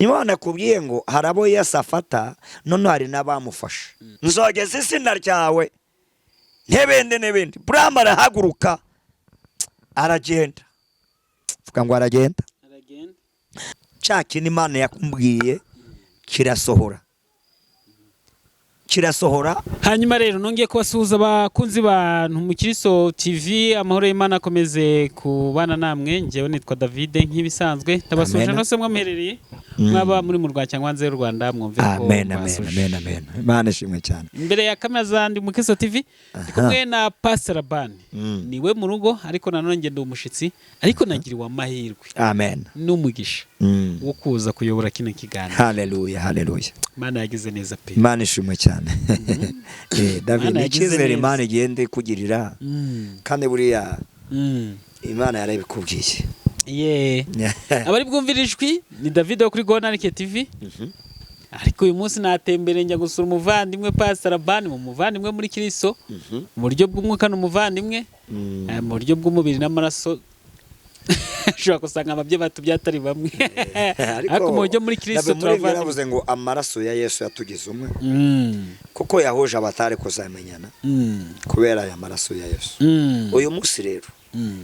niba nakubwiye ngo harabo Yesu afata none hari n'abamufasha nzogeza izina ryawe n'ibindi Burahamu arahaguruka aragenda vuga ngo aragenda cya kintu Imana yakumbwiye kirasohora hanyuma rero nongeye kubasuhuza abakunzi bantu mu Kristo TV amahoro y'Imana akomeze kubana namwe ngewe nitwa David nk'ibisanzwe ndabasuje no se mwamerereye mwaba muri mu Rwanda cyangwa hanze y'u Rwanda mwumve ko amen Imana ishimwe cyane imbere ya kamera zandi mu Kristo TV kumwe na Pastor Bani niwe mu rugo ariko nanone ngende umushitsi ariko nagiriwe amahirwe amen n'umugisha wo kuza kuyobora kino kiganiro haleluya Imana yagize neza pe Imana ishimwe cyane David ikizere Imana igende kugirira kandi buriya Imana yarabikubwiye abari bwumvirijwe ni David wo kuri Gonarike TV ariko uyu munsi natembere njya gusura umuvandimwe Pastor Bani mu muvandimwe muri Kristo mu buryo bw'umwuka n'umuvandimwe mu buryo bw'umubiri n'amaraso shaka kusanga ababye batubyatari bamwe ariko mu buryo muri Kristo turavana navuze ngo amaraso ya Yesu yatugize umwe kuko yahuje abatari kuzamenyana kubera aya maraso ya Yesu uyu munsi rero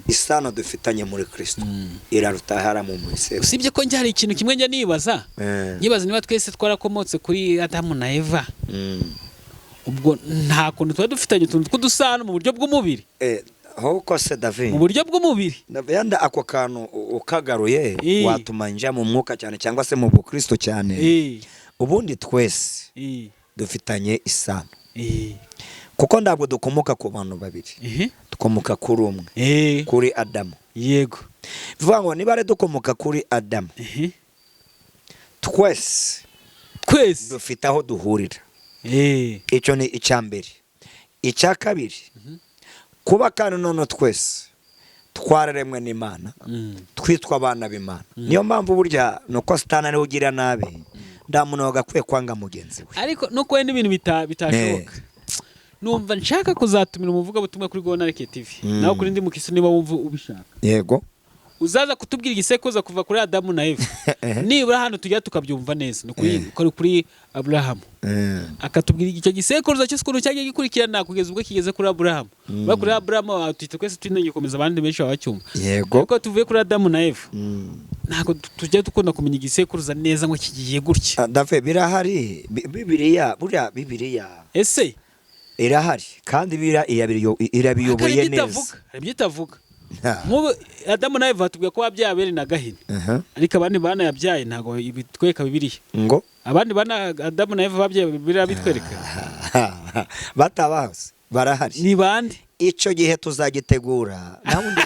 isano dufitanye muri Kristo irarutahara mu mwese usibye ko njye hari ikintu kimwe njya nibaza niba twese twarakomotse kuri Adamu na Eva ubwo nta kuntu tuba dufitanye utuntu tw'udusano mu buryo bw'umubiri hoko se David mu buryo bw'umubiri yanda ako kantu ukagaruye watuma njya mu mwuka cyane cyangwa se mu bukristo cyane ubundi twese dufitanye isano kuko ntabwo dukomoka ku bantu babiri dukomoka kuri umwe kuri Adamu yego bivuga ngo niba ari dukomoka kuri Adamu twese dufite aho duhurira icyo ni icyambere icya kabiri kuba kandi none twese twararemwe n'Imana twitwa abana b'Imana niyo mpamvu burya nuko Satani ariwe ugira nabi nda muntu wagakwiye kwanga mugenzi we ariko nuko we n'ibintu bitashoboka numva nshaka kuzatumira umuvuga butumwe kuri Gonarike TV naho kuri ndi mukisi niba wumva ubishaka yego uzaza kutubwira igisekuruza kuva kuri Adamu na Eva nibura hano tujya tukabyumva neza no kuri Abrahamu akatubwira icyo gisekuruza cy'isukuru cyagiye gikurikirana kugeza ubwo kigeze kuri Abrahamu kuri Abrahamu twita twese tunagikomeza abandi benshi babacyumva yego ariko tuvuye kuri Adamu na Eva ntabwo tujya dukunda kumenya igisekuruza neza ngo kigiye gutya David birahari Bibiliya ese irahari kandi irabiyoboye neza itavuga nk'ubu Adamu na Eva batubwiye ko wabyaye Abeli na Gahini ariko abandi bana yabyaye ntabwo bitwereka Bibiliya ngo abandi bana Adamu na Eva babyaye Bibiliya bitwereka batabazi barahari ni bande icyo gihe tuzagitegura nabundi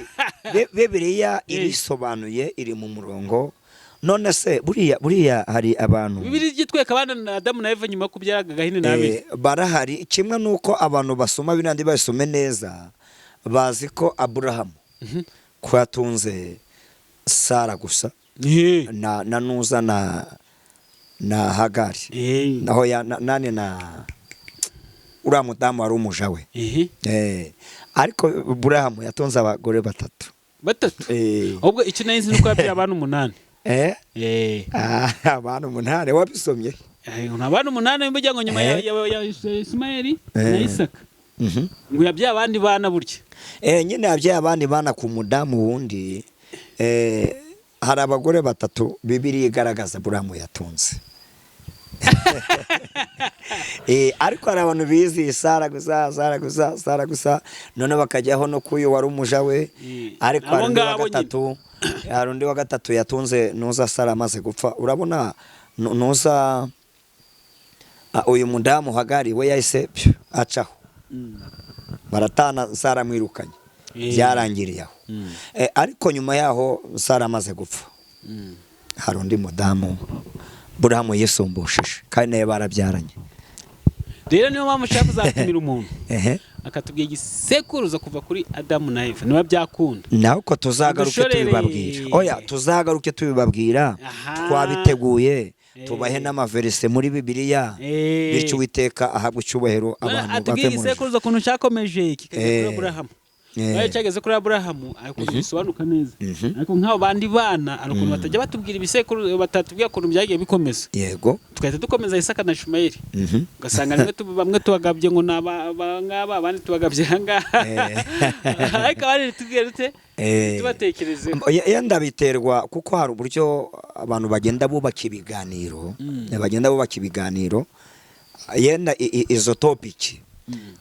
Bibiliya irisobanuye iri mu murongo none se buriya hari abantu Bibiliya igitwereka abana Adamu na Eva nyuma kubyara Gahini na Abeli barahari kimwe nuko abantu basoma binandi basome neza bazi ko Aburahamu ko yatunze Sara gusa na Nuza na Hagari naho nane na uriya mudamu wari umuja we ariko Aburahamu yatunze abagore batatu ahubwo icyo nayizi nuko yabyaye abana 8 abana 8 wabisomye abana 8 mbijya ngo nyuma ya Ismaeli na Isaka ngo yabyaye abandi bana burya nyine yabyaye abandi bana ku mudamu wundi hari abagore batatu Bibiliya igaragaza Aburahamu yatunze ariko hari abantu bizi Sara gusa none bakajyaho no kuyo wari umuja we ariko hari undi wa gatatu yatunze Nuza Sara amaze gupfa urabona Nuza uyu mudamu Hagari we yahise acaho baratana Sara mwirukanye byarangiriye aho ariko nyuma yaho Sara amaze gupfa hari undi mudamu Aburahamu yisumbushije kandi naye barabyaranye rero niyo mpamvu ushaka kuzatumira umuntu akatubwiye igisekuruza kuva kuri Adamu na Eva niba byakunda naho ko tuzagaruke tubibabwira twabiteguye tubahe n'amaverse muri Bibiliya bityo Uwiteka ahabwa icyubahiro abantu atubwiye igisekuruza kuntu cyakomeje kikajya kuri Aburahamu Baye cyageze kuri Aburahamu ariko bisobanuka neza. Ariko nk'abo bandi bana ariko batajya batubwira ibisekuru batatubwira ko byagiye bikomeza. Yego. Tukahita dukomeza Isaka na Ishumayeli. Ugasanga rimwe bamwe tubagabye ngo ngaba abandi tubagabye hangaha. Ariko bari tubwira dute tubatekereze. Yenda biterwa kuko hari uburyo abantu bagenda bubaka ibiganiro. Yenda izo topic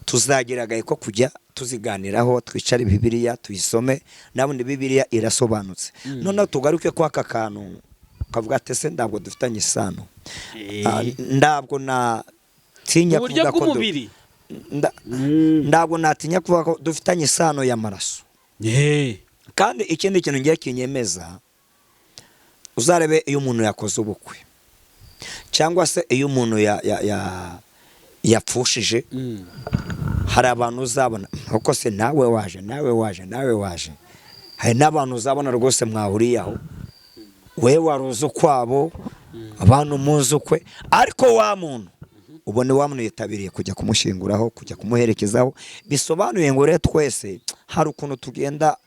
tuzagiragaye ko kujya tuziganiraho twicare Bibiliya tuyisome nabundi Bibiliya irasobanutse. None tugaruke kwa aka kantu kavuga ati se ndabwo dufitanye isano. Ndabwo natinya kuvuga ko ndabwo natinya kuvuga ko dufitanye isano y'amaraso. Kandi ikindi kintu ngiye kinyemeza uzarebe iyo umuntu yakoze ubukwe cyangwa se iyo umuntu yapfushije hari abantu uzabona uko se nawe waje hari n'abantu uzabona rwose mwahuriyeho we waruzi ukwabo abantu muzi ukwe ariko wa muntu ubone wa muntu yitabiriye kujya kumushinguraho kujya kumuherekezaho bisobanuye ngo rero twese hari ukuntu tugenda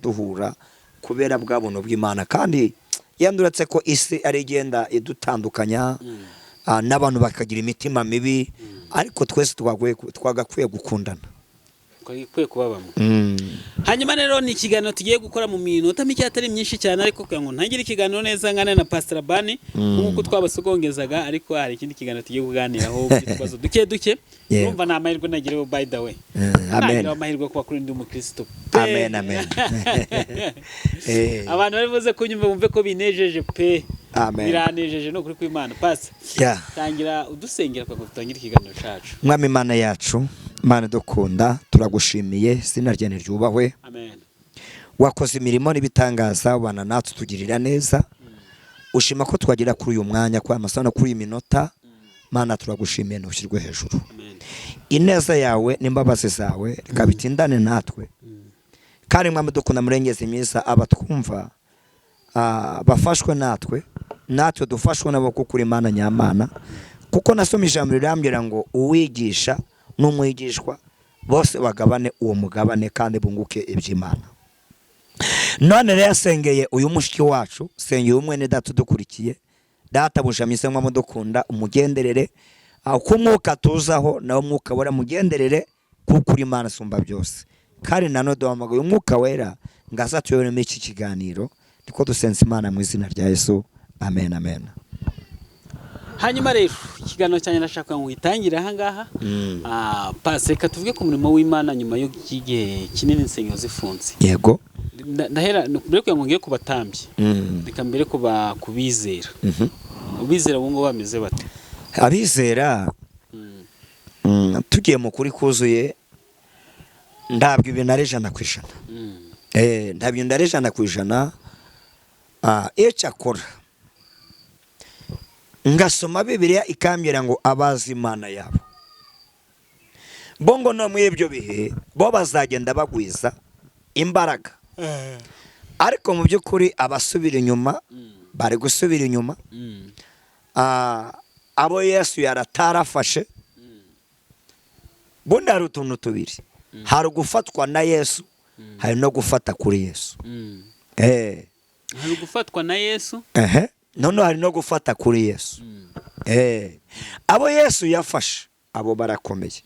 duhura kubera bwa buntu bw'Imana kandi yanduratse ko isi ari igenda idutandukanya n'abantu bakagira imitima mibi ariko twese twagakwiye gukundana twagakwiye kuba bamwe. Hanyuma rero ni ikiganiro tugiye gukora mu minota mike atari myinshi cyane ariko kugira ngo ntangire ikiganiro neza ngana na Pastor Bani nk'uko twabasugongezaga ariko hari ikindi kiganiro tugiye kuganiraho ibibazo duke urumva na amahirwe nagireho by the way. Amen. Amahirwe kuba kuri ndi umukristo. Amen. Abantu bari buze kunyumva bumve ko binejeje pe. Amen. Biranejeje no kuri kw'Imana. Pastor. Tangira udusengera kwa gutangira ikiganiro cyacu. Mwami Imana yacu, Imana dukunda, turagushimiye izina rye ryubahwe. Amen. Wakoze imirimo n'ibitangaza ubana natwe tugirira neza. Ushima ko twagira kuri uyu mwanya kwa amasano kuri iyi minota. Mana turagushimiye ntushyirwe hejuru. Amen. Ineza yawe n'imbabazi zawe kabitindane natwe. Kandi mwami dukunda murengeze myiza abatwumva bafashwe natwe dufashwe nabo kuko Imana nyamana kuko nasoma ijambo rirambira ngo uwigisha n'umwigishwa bose bagabane uwo mugabane kandi bunguke iby'Imana. None rero sengeye uyu mushiki wacu sengeye umwe ne data dukurikiye data bushamise mwa mudukunda umugenderere ko mwuka tuzaho nawo mwuka wera mugenderere kuko Imana sumba byose kandi nano duhamagaye umwuka wera ngasatuye muri iki kiganiro niko dusenze Imana mu izina rya Yesu. Amen. Hanyuma rero ikiganiro cyane nashaka ngo itangire aha ngaha. Paseka tuvuge ku murimo w'Imana nyuma yo gihe kinini insengero zifunze. Yego. Ndahera mbere ko ngiye kubatambye. Reka mbere ko kubizera. Ubizera bungo bameze bate? Abizera tugiye mu kuri kuzuye ndabwo ibintu ari 100%. Ndabyo ndari 100%. Cyakora ngasoma Bibiliya ikambira ngo abazi Imana yabo bongo no mwebyo bihe bo bazagenda bagwiza imbaraga ariko mu byukuri abasubira inyuma bari gusubira inyuma. Abo Yesu yaratarafashe bundi hari utuntu tubiri hari gufatwa na Yesu hari no gufata kuri Yesu. Hari gufatwa na Yesu none hari no gufata kuri Yesu. Abo Yesu yafashe abo barakomeye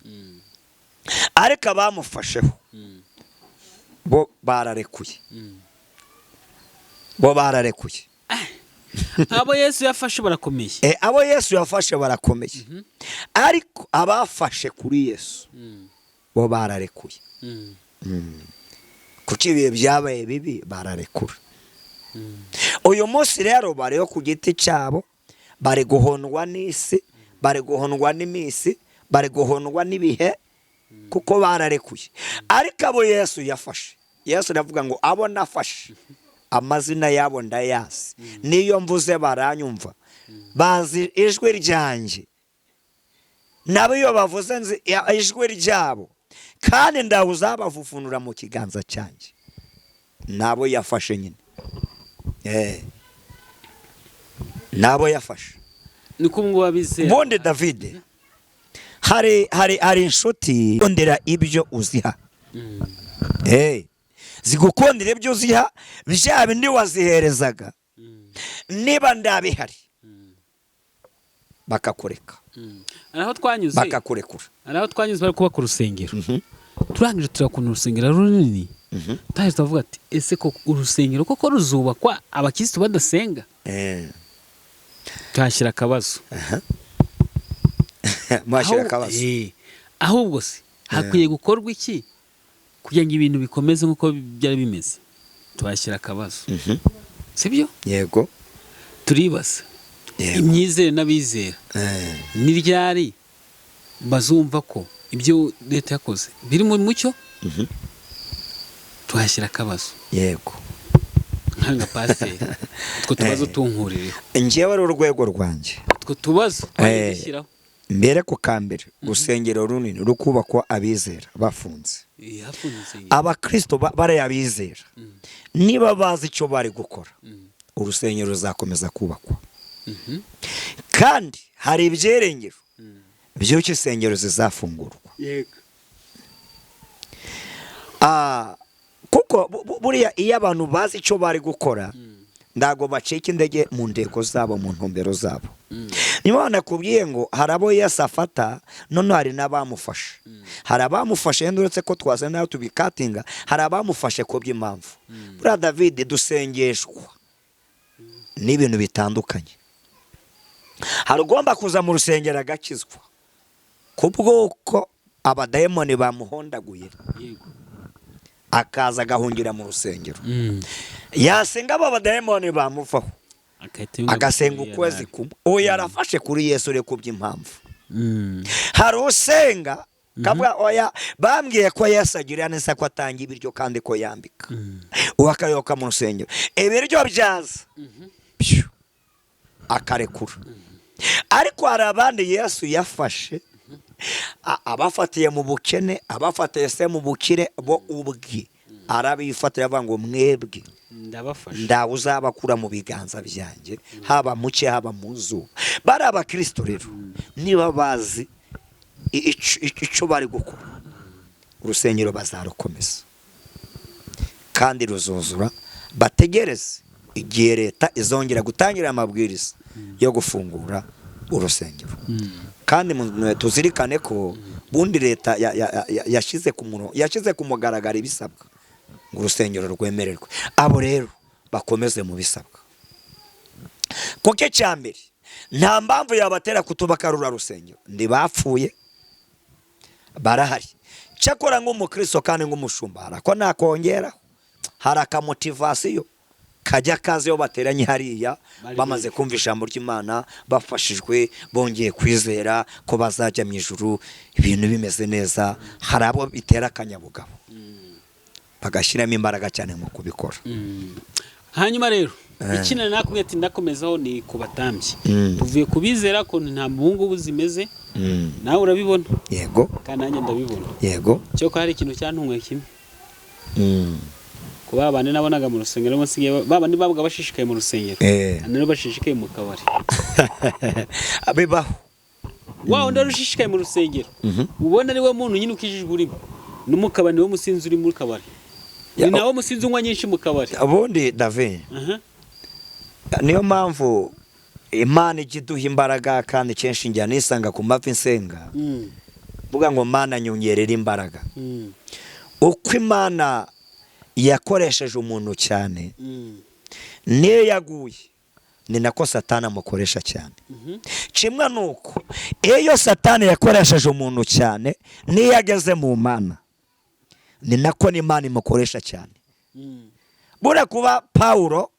ariko abamufasheho bo bararekuye. Abo Yesu yafashe barakomeye. Abo Yesu yafashe barakomeye ariko abafashe kuri Yesu bo bararekuye. Kuki ibihe byabaye bibi bararekura. Uyu munsi rero bariho ku giti cyabo bari guhondwa n'isi bari guhondwa n'imisi bari guhondwa n'ibihe kuko bararekuye ariko abo Yesu yafashe. Yesu aravuga ngo abo nafashe amazina yabo ndayazi niyo mvuze baranyumva bazi ijwi ryanjye nabo iyo bavuze nzi ijwi ryabo kandi ndawuzabavufunura mu kiganza cyanjye. Nabo yafashe nyine nabo yafashe niko ngo babizera. Bonde David hari inshuti ondera ibyo uziha zigukundira ibyo uziha bya bindi waziherezaga niba ndabihari bakakureka araho twanyuze bakakurekura araho twanyuze bari kubaka urusengero turangije turakunda urusengero runini taje tuvuga ati ese ko urusengero koko ruzubakwa abakristo badasenga twashyira akabazo mwashyira akabazo ahubwo se hakwiye gukorwa iki kugira ngo ibintu bikomeze nk'uko byari bimeze twashyira akabazo sibyo yego turibaza imyizere n'abizera ni ryari bazumva ko ibyo leta yakoze biri mu mucyo tuhashyira akabazo yego nka pasiteri utwo tubazo tunkurireho njyewe ari urwego rwanjye utwo tubazo twashyiraho mbere ku kambere urusengero runini rukubakwa abizera bafunze abakristo barayabizera niba bazi icyo bari gukora urusengero ruzakomeza kubakwa kandi hari ibyerengero by'uko insengero zizafungurwa kuko buriya iyo abantu bazi icyo bari gukora ntabwo bacika intege mu ntego zabo mu ntumbero zabo niba nakubwiye ngo hari abo Yesu afata none hari n'abamufashe hari abamufashe yenda uretse ko twazana nayo tubikatinga hari abamufashe ku by'impamvu buriya David dusengeshwa n'ibintu bitandukanye hari ugomba kuza mu rusengero agakizwa kubw'uko abadayimoni bamuhondaguye akaza agahungira mu rusengero yasenga abo badayimoni bamuvaho agasenga ukwezi kumwe uwo yarafashe kuri Yesu uri kuby'impamvu hari usenga kavuga oya bambwiye ko Yesu agira neza ko atanga ibiryo kandi ko yambika uwakayoka mu rusengero ibiryo byaza akarekura ariko hari abandi Yesu yafashe abafatiye mu bukene abafatiye se mu bukire bo ubwe arabifatira avuga ngo mwebwe ndawe uzabakura mu biganza byanjye haba muke haba mu zuba bari abakristo rero niba bazi icyo bari gukora urusengero bazarukomeza kandi ruzuzura bategereze igihe leta izongera gutangira amabwiriza yo gufungura urusengero kandi tuzirikane ko bundi leta yashyize ku mugaragaro ibisabwa ngo urusengero rwemererwe abo rero bakomeze mu bisabwa kuko icya mbere nta mpamvu yabatera kutubaka rura rusengero ntibapfuye barahari cyakora nk'umukristo kandi nk'umushumba harako nakongeraho hari akamotivasiyo kajya kazi yo bateranye hariya bamaze kumva ijambo ry'Imana bafashijwe bongeye kwizera ko bazajya mu ijuru ibintu bimeze neza hari abo bitera akanyabugabo bagashyiramo imbaraga cyane mu kubikora hanyuma rero ikina nakubwiye ati ndakomezaho ni ku batambyi tuvuye kubizera ko nta muhungu buzimeze nawe urabibona yego kandi nanjye ndabibona yego cyo ko hari ikintu cyantumwe kimwe kuba abandi nabonaga mu rusengero musigiye babandi babaga bashishikaye mu rusengero nari bashishikaye mu kabari abibaho waho ndarushishikaye mu rusengero ubona ari we muntu nyine ukijijwe urimo n'umukabani wo musinzi uri mu kabari ni nawo musinzi unywa nyinshi mu kabari ubundi David niyo mpamvu Imana igiduha imbaraga kandi kenshi njya nisanga ku mavi nsenga vuga ngo Mana nyongerera imbaraga uko Imana yakoresheje umuntu cyane niyo yaguye ni nako Satani amukoresha cyane kimwe nuko iyo Satani yakoresheje umuntu cyane niyo yageze mu Mana ni nako n'Imana imukoresha cyane bura kuba Paulo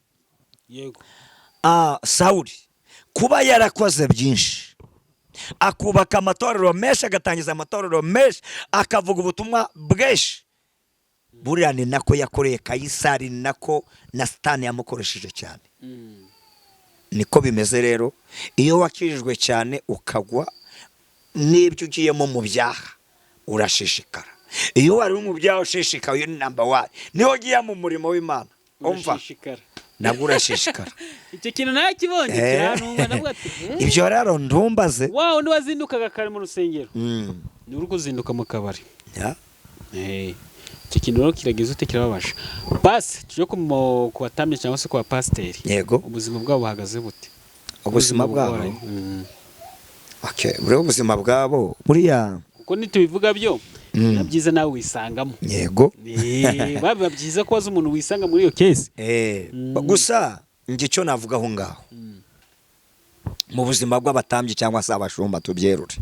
yego Sawuli kuba yarakoze byinshi akubaka amatorero menshi agatangiza amatorero menshi akavuga ubutumwa bwinshi buriya ni nako yakoreye Kayisari ni nako na Satani yamukoresheje cyane niko bimeze rero iyo wakijijwe cyane ukagwa n'ibyo ugiyemo mu byaha urashishikara iyo wari mu byaha ushishikaye ni number 1 niho ugiye mu murimo w'Imana umva nabwo urashishikara icyo kintu nakibonye kiranunga navuga ati ibyo rero ndumbaze wawo ndi wazindukaga kare mu rusengero ni uri kuzinduka mu kabari icyo kintu rero kirageze ute kirababaje. Basi tujye ku batamye cyangwa se ku bapasiteri. Yego. Ubuzima bwabo buhagaze bute? Ubuzima bwabo okay, buriya ubuzima bwabo buriya kuko nitubivuga byo na byiza nawe wisangamo. Yego. Biba byiza ko waza umuntu wisanga muri iyo case. Gusa njye cyo navuga aho ngaho mu buzima bw'abatambyi cyangwa se abashumba tubyerure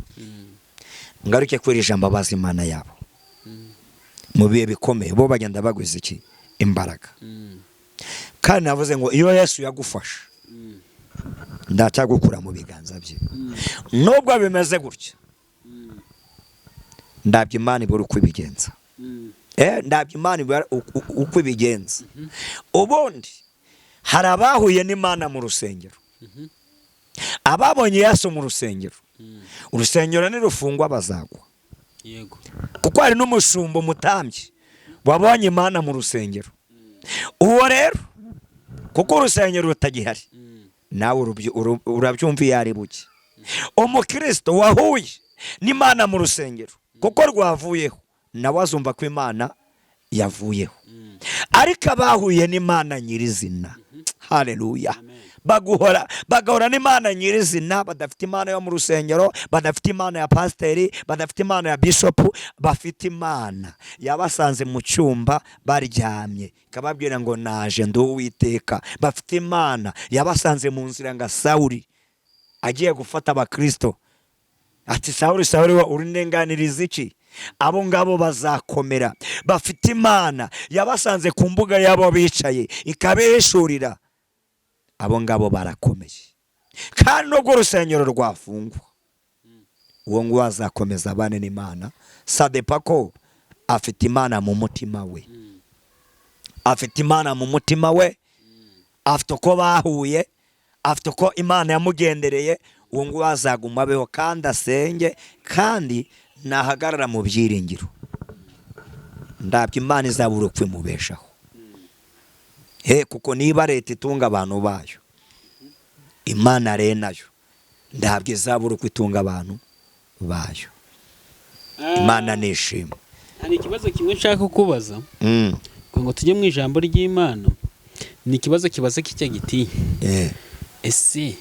ngaruke kuri ijambo bazimana yabo mu bihe bikomeye bo bagenda bagwiza iki imbaraga kandi navuze ngo iyo Yesu yagufasha ndacyagukura mu biganza bye nubwo bimeze gutya ndabye Imana ibura uko ibigenza ndabye Imana ibura uko ibigenza ubundi hari abahuye n'Imana mu rusengero ababonye Yesu mu rusengero urusengero nirufungwa bazagwa. Yego. Kuko hari n'umushumba umutambyi wabonye Imana mu rusengero uwo rero kuko urusengero rutagihari nawe urabyumviye ari buke umukristo wahuye n'Imana mu rusengero kuko rwavuyeho nawe azumva ko Imana yavuyeho ariko abahuye n'Imana nyirizina haleluya bagahora n'Imana nyirizina badafite Imana yo mu rusengero badafite Imana ya pasiteri badafite Imana ya bishopu bafite Imana yabasanze mu cyumba baryamye ikababwira ngo naje ndi Uwiteka bafite Imana yabasanze mu nzira nga Sawuli agiye gufata abakristo ati Sawuli urinenganiriza iki abo ngabo bazakomera bafite Imana yabasanze ku mbuga yabo bicaye ikabeshurira abo ngabo barakomeye kandi nubwo urusengero rwafungwa uwo ngo azakomeza abane n'Imana sadepa ko afite Imana mu mutima we afite Imana mu mutima we afite uko bahuye afite uko Imana yamugendereye uwo ngo azaguma abeho kandi asenge kandi nahagarara mu byiringiro ndabye Imana izabura uko imubeshaho kuko niba leta itunga abantu bayo Imana rero nayo ndabye izabura uko itunga abantu bayo Imana nishimwe. Hari ikibazo kimwe nshaka kukubaza ngo tujye mu ijambo ry'Imana ni ikibazo kibaza k'icya giti ese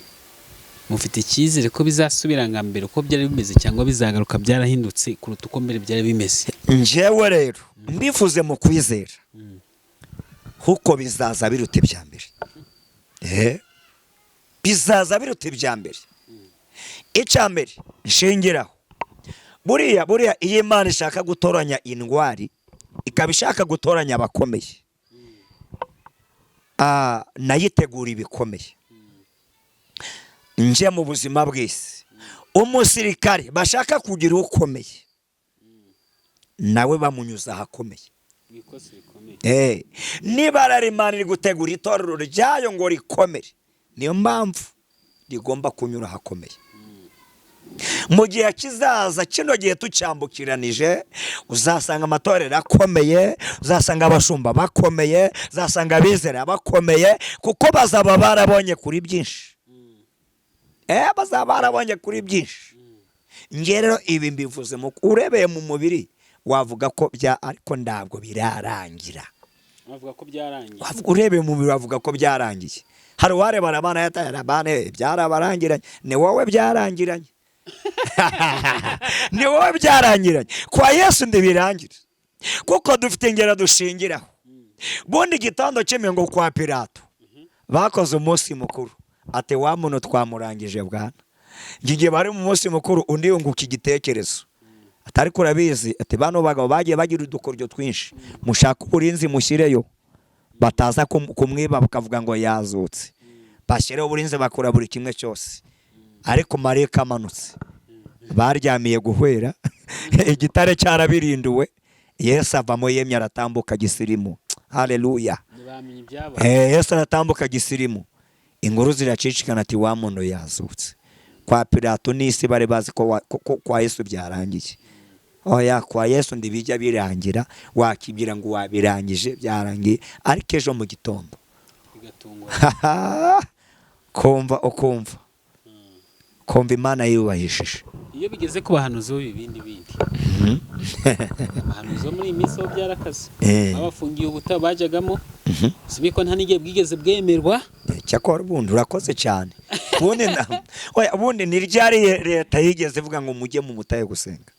mufite icyizere ko bizasubira nka mbere uko byari bimeze cyangwa bizagaruka byarahindutse kuruta uko mbere byari bimeze? Njyewe rero mbifuze mu kwizera huko bizaza biruta ibya mbere bizaza biruta ibya mbere. Icya mbere nshingiraho buriya iyo Imana ishaka gutoranya indwari ikaba ishaka gutoranya abakomeye nayitegura ibikomeye. Nje mu buzima bw'isi umusirikare bashaka kugira ukomeye nawe bamunyuza ahakomeye. Niba Imana iri gutegura itorero ryayo ngo rikomere niyo mpamvu rigomba kunyura ahakomeye. Mu gihe kizaza kino gihe tucyambukiranije uzasanga amatorero akomeye uzasanga abashumba bakomeye uzasanga abizera bakomeye kuko bazaba barabonye kuri byinshi bazaba barabonye kuri byinshi. Nge rero ibi mbivuze mu urebeye mu mubiri wavuga ko ariko ntabwo birarangira. Wavuga ko byarangiye. Urebeye mu mubiri wavuga ko byarangiye. Hari uwareba abana yatarabane byarabarangiranye ni wowe byarangiranye. Ni wowe byarangiranye kwa Yesu ndibirangira kuko dufite ingero dushingiraho. Bundi igitondo kimwe ngo kwa Pilato bakoze umunsi mukuru ate wa muntu twamurangije bwana ngiye bari mu munsi mukuru undi yunguka igitekerezo atari kurabizi ati bano bagabo bagiye bagira udukoryo twinshi mushaka uburinzi mushyireyo bataza kumwiba bakavuga ngo yazutse bashyiraho uburinzi bakora buri kimwe cyose ariko marayika amanutse baryamiye guhwera igitare cyarabirinduwe Yesu avamo yemye aratambuka gisirimu. Haleluya. Yesu aratambuka gisirimu inkuru ziracicikana ati wa muntu yazutse. Kwa Pilato n'isi bari bazi ko kwa Yesu byarangiye. Oya kwa Yesu ndibijya birangira wakibwira ngo wabirangije byarangiye ariko ejo mu gitondo kumva Imana yubahishije iyo bigeze ku bahanuzi b'ibindi bindi abahanuzi bo muri iyi minsi bo byarakaze abafungiye ubutaba bajyagamo sibiko nta n'igihe bwigeze bwemerwa cyakora ubundi urakoze cyane ubundi ni ryari leta yigeze ivuga ngo mujye mu mutahe gusenga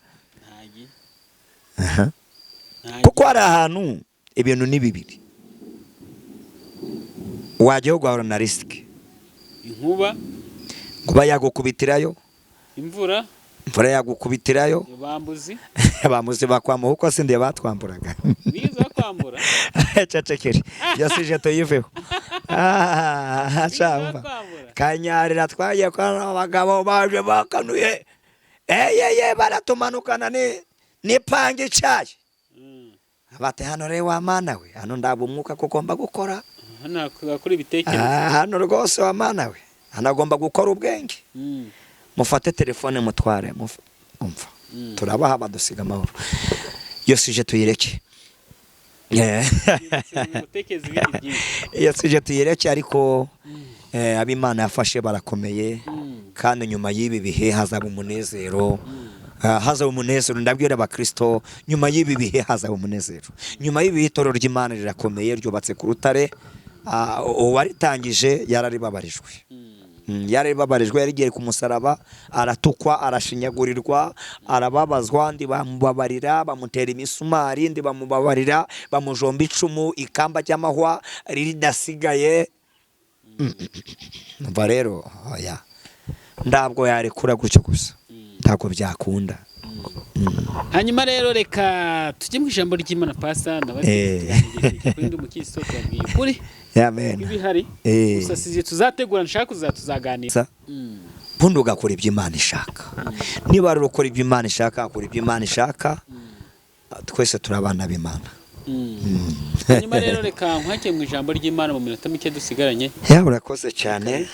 kuko hari ahantu ibintu ni bibiri wajyaho ugahura na risike kuba yagukubitirayo imvura yagukubitirayo bambuzi bakwamuha uko sindi batwamburaga biza kwambura cecekere yasije tuyiveho kanyarira twagiye kwa abagabo baje bakanuye baratumanukana nipanga icyayi bate hano rero wa mana we hano ndaba umwuka ko ugomba gukora hano kuri ibitekerezo hano rwose wa mana we hano agomba gukora ubwenge mufate telefone mutware umva turabaha badusiga amahoro iyo sije tuyireke iyo sije tuyireke ariko ab'Imana yafashe barakomeye kandi nyuma y'ibi bihe hazaba umunezero ndabwira abakristo nyuma y'ibi bihe hazaba umunezero nyuma y'ibi itorero ry'Imana rirakomeye ryubatse ku rutare uwaritangije yararibabarijwe yarigiye ku musaraba aratukwa arashinyagurirwa arababazwa ndi bamubabarira bamutera imisumari ndi bamubabarira bamujomba icumu ikamba ry'amahwa ridasigaye numva rero ndabwo yarekura gutyo gusa ntabwo byakunda hanyuma rero reka tujye mu ijambo ry'Imana pasta ndabandi mu kiso twabwiye kuri amen ibihari gusa size tuzategura nshaka tuzaganira bundi ugakora ibyo Imana ishaka niba rero ukora ibyo Imana ishaka akora ibyo Imana ishaka twese turabana b'Imana hanyuma rero reka nkwake mu ijambo ry'Imana mu minota mike dusigaranye urakoze cyane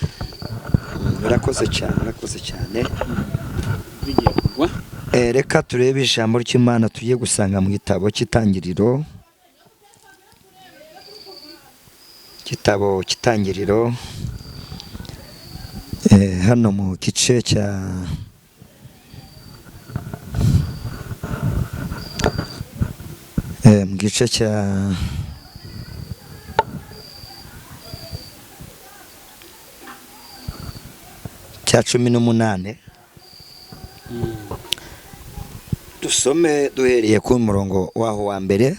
urakoze cyane bigiye kugwa reka turebe ijambo ry'Imana tugiye gusanga mu gitabo cy'Itangiriro hano mu gice cya 18 dusome duhereye ku murongo waho wa mbere.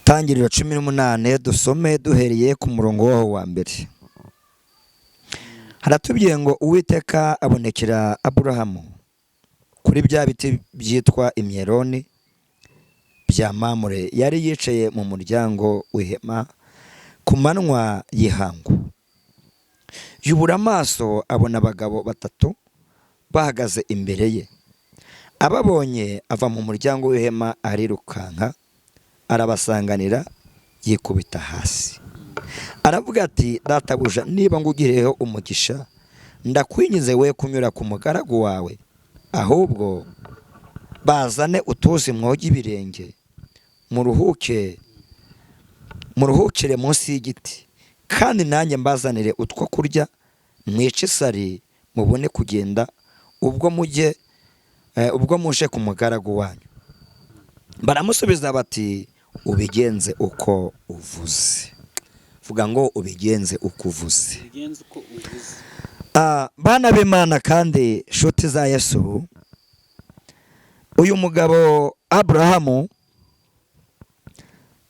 Itangiriro 18 dusome duhereye ku murongo waho wa mbere. Haratubwiye ngo Uwiteka abonekera Aburahamu kuri bya biti byitwa imyeroni bya Mamure, yari yicaye mu muryango w'ihema ku manywa y'ihangu. Yubura amaso abona abagabo batatu bahagaze imbere ye. Ababonye ava mu muryango w'ihema arirukanka arabasanganira yikubita hasi. Aravuga ati, databuja, niba ngugireho umugisha, ndakwinyize we kunyura ku mugaragu wawe, ahubwo bazane utuzi mwoge ibirenge, muruhukire munsi y'igiti, kandi nanjye mbazanire utwo kurya, mwice isari mubone kugenda ubwo muje ku mugaragu wanyu. Baramusubiza bati, ubigenze uko uvuze. Vuga ngo ubigenze uko uvuze. Bana b'Imana kandi nshuti za Yesu, uyu mugabo Aburahamu,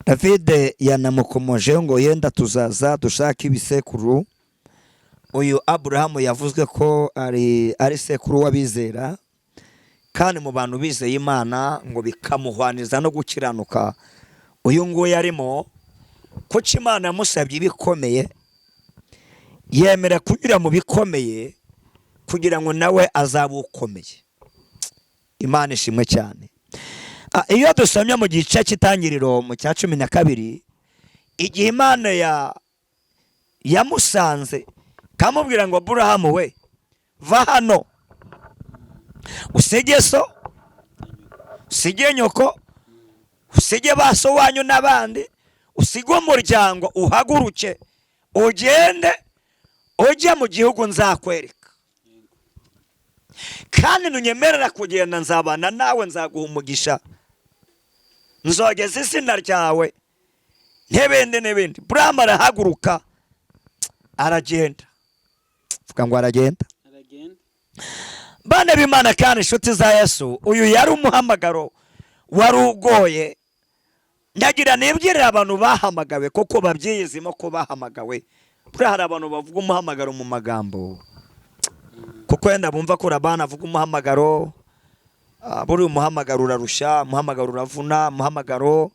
David yanamukomoje ngo yenda tuzaza dushaka ibisekuru. Uyu Aburahamu yavuzwe ko ari sekuru w'abizera, kandi mu bantu bizeye Imana ngo bikamuhwaniza no gukiranuka. Uyu nguyu yarimo kuko Imana yamusabye ibikomeye, yemera kunyura mu bikomeye kugira ngo nawe azabe ukomeye. Imana ishimwe cyane. Iyo dusomye mu gice cy'Itangiriro mu cya 12, igihe Imana yamusanze kamubwira ngo Aburahamu we, va hano usige so, usige nyoko, usige baso wanyu n'abandi, usige umuryango, uhaguruke ugende ujye mu gihugu nzakwereka. kandi nunyemerera kugenda nzabana nawe, nzaguha umugisha, nzogeza izina ryawe n'ibindi. Burahamu arahaguruka aragenda. Vuga ngo aragenda. Bane b'Imana kandi inshuti za Yesu, uyu yari umuhamagaro wari ugoye. Ndagira nibwirira abantu bahamagawe kuko babyiyizimo ko bahamagawe. Buriya hari abantu bavuga umuhamagaro mu magambo, kuko wenda bumva ko Rabana avuga umuhamagaro, buri umuhamagaro urarusha, umuhamagaro uravuna, umuhamagaro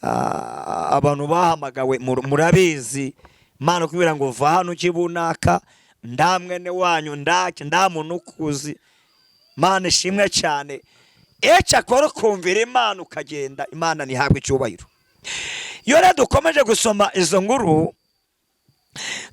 abantu bahamagawe murabizi. Imana kubwira ngo va hano ukibunaka, nda mwene wanyu ndake, nda muntu ukuzi. Imana ishimwe cyane. Cyakora kumvira Imana ukagenda, Imana ntihabwe icyubahiro. Iyo rero dukomeje gusoma izo nkuru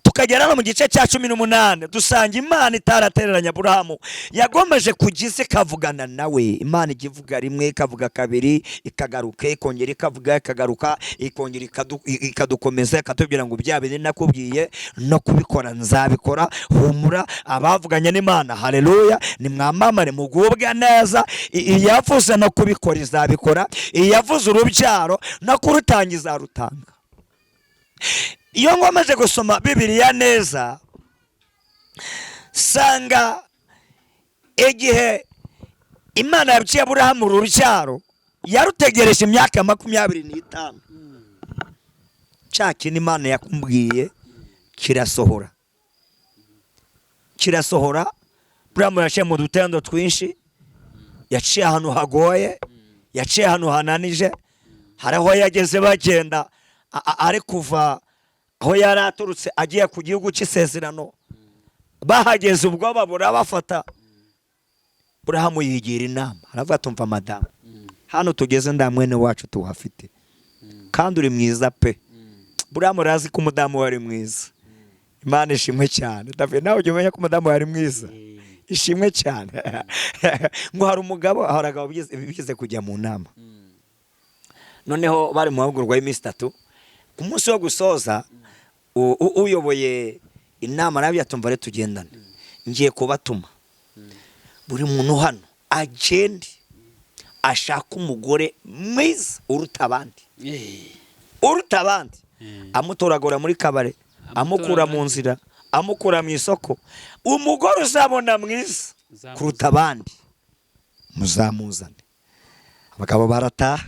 tukagera no mu gice cya 18, dusanga Imana itaratereranya Aburahamu, yagomeje kugize kavugana nawe. Imana igivuga rimwe, ikavuga kabiri, ikagaruka, ikongera ikavuga, ikagaruka, ikongera ikadukomeza, ikatubwira ngo bya bindi nakubwiye no kubikora nzabikora. Humura abavuganye n'Imana, haleluya, nimwamamare mugubwa neza. Iyavuze no kubikora izabikora, iyavuze urubyaro no kurutangiza rutanga. Iyo ngomaze gusoma Bibiliya neza, sanga igihe Imana yabwiye Aburahamu urubyaro, yarutegereje imyaka 25. Cyakini Imana yakumbwiye kirasohora. Aburahamu yaciye mu dutendo twinshi, yaciye ahantu hagoye, yaciye ahantu hananije. Hariho yageze bagenda ari kuva aho yari aturutse agiye ku gihugu cy'isezerano. Bahageze ubwoba burabafata. Aburahamu yigira inama, aravuga tumva madamu, hano tugeze nda mwene wacu tuhafite kandi uri mwiza pe. Aburahamu razi ko umudamu wari mwiza. Imana ishimwe cyane. David nawe ujye umenya ko umudamu wari mwiza. Ishimwe cyane. Ngo hari umugabo ahoragabo bigize kujya mu nama. Noneho bari mu mahugurwa y'iminsi 3. Ku munsi wo gusoza, uyoboye inama nabi yatumva re tugendane, ngiye kubatuma buri muntu hano agende ashaka umugore mwiza uruta abandi, amutoragura muri kabare, amukura mu nzira, amukura mu isoko. Umugore uzabona mwiza kuruta abandi muzamuzane. Abagabo barataha.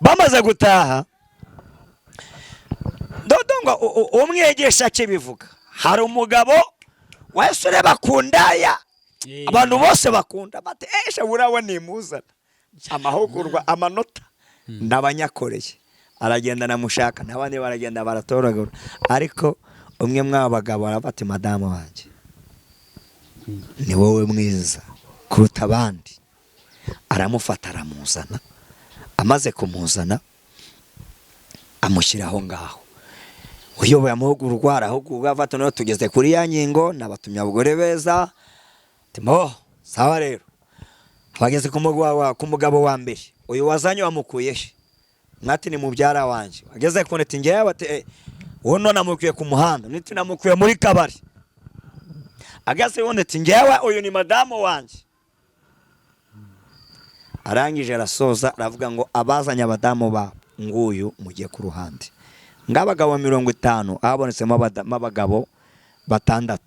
Bamaze gutaha, dodonga umwigisha kibivuga, hari umugabo wese ureba kundaya, abantu bose bakunda bate burawe nimuzana. Amahugurwa, amanota n'abanyakoreye, aragenda namushaka, n'abandi baragenda baratoragura. Ariko umwe mw'abagabo arafata, madamu wanjye ni wowe mwiza kuruta abandi. Aramufata aramuzana. Amaze kumuzana amushyiraho ngaho. Uyoboye amahugurwa arahugurwa, afata no tugeze kuri ya nyingo, nabatumye abagore beza. Timo sawa rero, bageze ku mugabo wa mbere. Uyu wazanye wamukuye he? Mwati ni mubyara wanje. Ageze ku neti ngewe bati wono namukuye ku muhanda, niti namukuye muri kabari. Ageze wone ati ngewe uyu ni madamu wanje. Arangije arasoza aravuga ngo abazanya abadamu ba nguyu mugiye ku ruhande. Ngabagabo 50 abonetsemo abagabo 6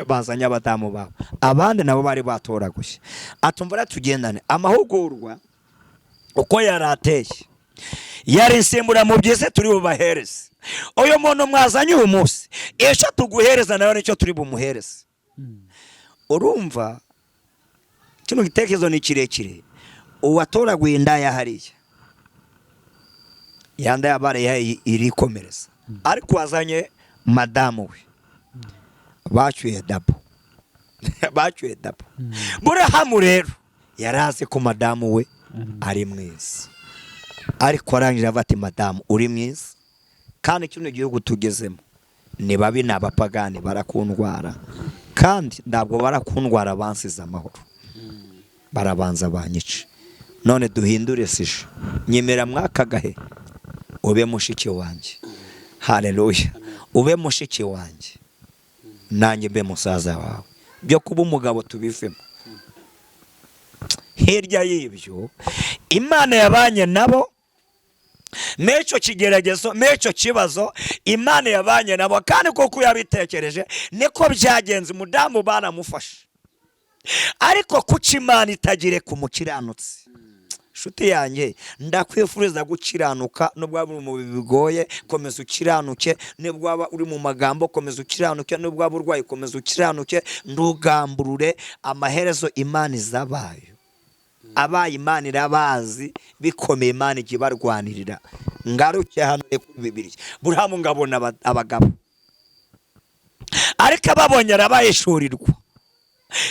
bazanya abadamu babo, abandi nabo bari batoragushye. Atumva tugendane. Amahugurwa uko yarateye yari insimbura mu byize turi bubahereze. Uyo muntu mwazanye uyu munsi, icyo tuguhereza nayo nicyo turi bumuhereze. Urumva kino gitekerezo ni kirekire. Uwatoraguye indaya hariya, yanda yabare irikomereza, ariko wazanye madamu we bacyuye dabo. Aburahamu rero yarazi ko madamu we ari mwiza, ariko arangije avati madamu uri mwiza, kandi kino gihugu tugezemo ni babi n'abapagani barakundwara, kandi ntabwo barakundwara bansize amahoro, barabanza banyice. None duhindure sije, nyemera mwakagahe ube mushiki wanje. Haleluya. Ube mushiki wanje nanjye mbe musaza wawe. Byo kuba umugabo tubivemo, hirya y'ibyo Imana yabanye nabo n'icyo kigeragezo n'icyo kibazo Imana yabanye nabo, kandi kuko yabitekereje niko byagenze. Umudamu baramufashe, ariko kuki Imana itagire ku mukiranutsi? Nshuti yanjye, ndakwifuriza gukiranuka. Nubwo waba uri mu bigoye, komeza ukiranuke. Nubwo waba uri mu magambo, komeza ukiranuke. Nubwo waba urwaye, komeza ukiranuke. Ntugamburure amaherezo Imana izabayo. Abaye Imana irabazi bikomeye, Imana ijya ibarwanirira. Ngaruke hano kuri Bibiliya, Burahamu ngabona abagabo, ariko ababonye arabahishurirwa.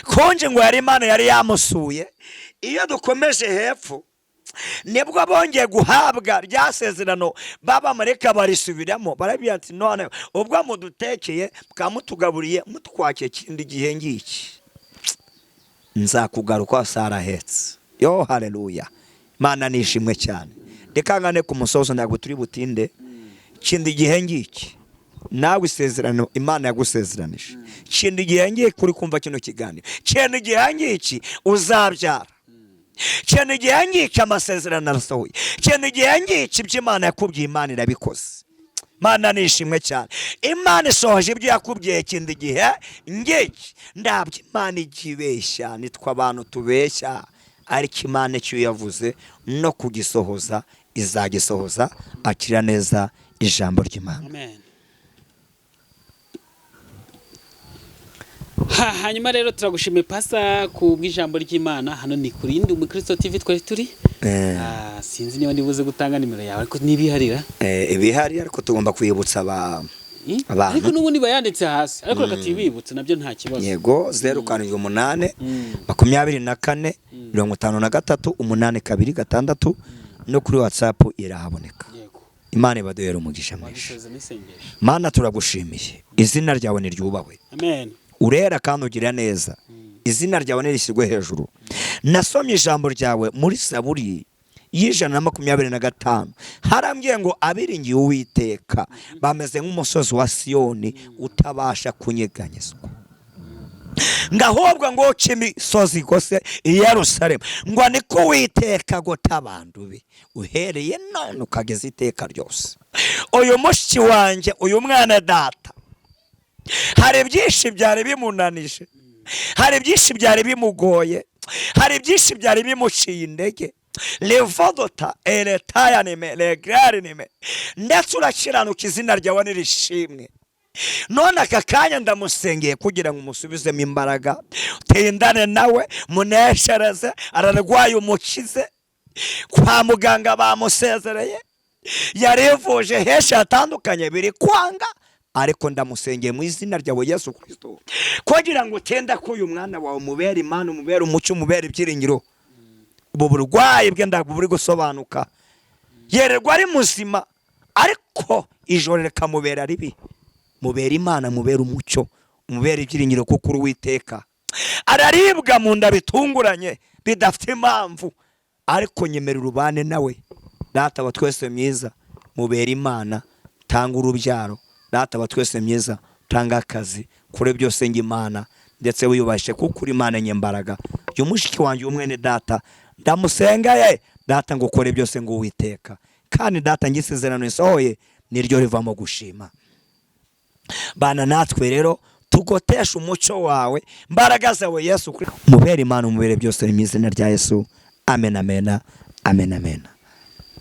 Konje ngo yari Imana yari yamusuye. Iyo dukomeje hepfo, nibwo bongeye guhabwa rya sezerano, b'abamarayika barisubiramo, barabwira ati none ubwo mudutekeye bwamutugaburiye mutwakiye kindi gihe ngiki, nzakugaruka sarahetse. Yo haleluya, Imana nishimwe cyane. Dekangane ku musozo, ntabwo turi butinde. Kindi gihe ngiki nawe isezerano Imana yagusezeranije. Kindi gihe ngiki kuri kumva kino kiganiro, kindi gihe ngiki uzabyara. Kindi gihe ngiki amasezerano arasohoye. Kindi gihe ngiki ibyo Imana yakubwiye Imana irabikoze. Imana nishimwe cyane. Imana isohoje ibyo yakubwiye kindi gihe ngiki. Ndabyo Imana igibeshya, nitwa abantu tubeshya, ariko Imana icyo yavuze no kugisohoza izagisohoza. Akira neza ijambo ry'Imana. Amen. Hanyuma rero turagushimiye Pastor ku bw'ijambo ry'Imana. Hano ni kuri Ndi Umukristo TV twari turi. Sinzi niba ndibuze gutanga nimero yawe, ariko nibiharira. Ibihari, ariko tugomba kwibutsa abantu. Ariko n'ubundi bayanditse hasi, ariko reka tibibutse nabyo nta kibazo. Yego, 078 24 53 82 no kuri WhatsApp irahaboneka. Yego. Imana ibaduhere umugisha mwinshi. Mana turagushimiye, izina ryawe niryubahwe. Amen. Urera kandi ugira neza, izina ryawe nirishyirwe hejuru. Nasomye ijambo ryawe muri Zaburi y'125, harambwiye ngo abiringiye Uwiteka bameze nk'umusozi wa Siyoni utabasha kunyeganyezwa. Ngahobwa ngo cy'imisozi gose i Yerusalemu, ngo niko Uwiteka gotabandu be uhereye none ukageza iteka ryose. Uyu mushiki wanjye, uyu mwana data, hari byinshi byari bimunanije, hari byinshi byari bimugoye, hari byinshi byari bimuciye indege. Levodota eretaya nime legrari nime, ndetse urakiranuka, izina ryawe nirishimwe. None aka kanya ndamusengeye kugira ngo umusubizemo imbaraga, tendane nawe, muneshereze. Ararwaye, umukize. Kwa muganga bamusezereye, yarivuje henshi hatandukanye biri kwanga, ariko ndamusengeye mu izina ryawe Yesu Kristo, kugira ngo utenda ko uyu mwana wawe umubere Imana, umubere umucyo, umubere ibyiringiro. Ubu burwayi bwe ndabwo buri gusobanuka, yererwa ari muzima, ariko ijoro rikamubera ribi. Mubere Imana, mubere umucyo, mubere ibyiringiro, kuko uri Uwiteka. Araribwa mu nda bitunguranye bidafite impamvu, ariko nyemera urubane nawe. Data wa twese myiza, mubere Imana, tanga urubyaro. Data wa twese myiza, tanga akazi, kure byose ng'Imana, ndetse wiyubashe kuko uri Imana nyembaraga. Uyu mushiki wanjye umwene data ndamusengaye, data ngo ukore byose ngo Uwiteka, kandi data ngisezerano isohoye niryo rivamo gushima. Bana natwe rero tugotesha umucyo wawe, mbaraga zawe Yesu Kristo, mubere Imana, mubere byose mu izina rya Yesu. Amen, amen, amen, amen.